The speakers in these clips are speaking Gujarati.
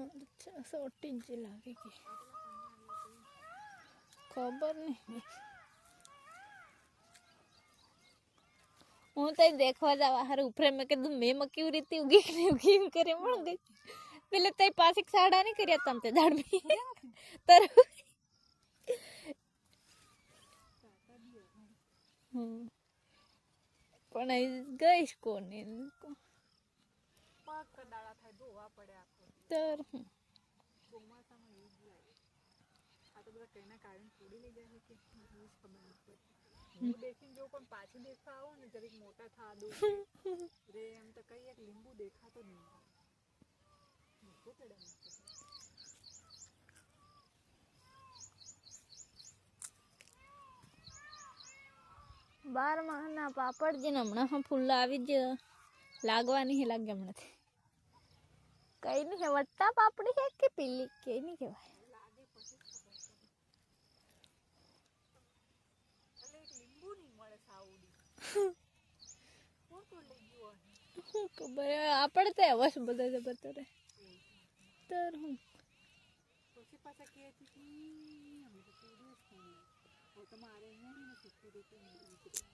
अच्छा सोटी जी लगेगी खबर नहीं हूँ तो देखवा जावा हर ऊपर मैं कहूँ मैं मक्की रीति उगी कि नहीं उगी करे मण गई पहले तो पास एक साड़ा नहीं करिया तम ते झाड़ में तर પણ ગઈશ કોને પાક કડાળા થાય ધોવા પડે આખો તર ચોમાસામાં એવું જ લાગે આ તો બધા કઈના કારણે થોડી લઈ જાય કે એવું જ ખબર નથી પડતી હું દેખીને જો પણ પાછું દેખવા આવો ને જરીક મોટા થા દઉં રે એમ તો કઈ એક લીંબુ દેખાતો નહીં મૂકો પડે બાર મહિના પાપડ જે હમણાં ફૂલ આવી જ લાગવાની હે લાગે હમણાંથી કઈ નહીં હે વટ્ટા પાપડી હે કે પીલી કઈ નહીં કહેવાય લાગે પછી એટલે એક લીંબુ નહીં મળે સાવડી કોણ તો લઈ ગયો ખબર આપણે તો એવા જ બધા જ બતરે તર હું પછી પાછા કહે છે કે અમે તો પૂરું જ ખાઈએ હવે તમારે અહીંયા ને શીખી રીતે નીકળી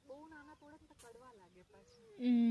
બહુ નાના તોડે તો કડવા લાગે પાછું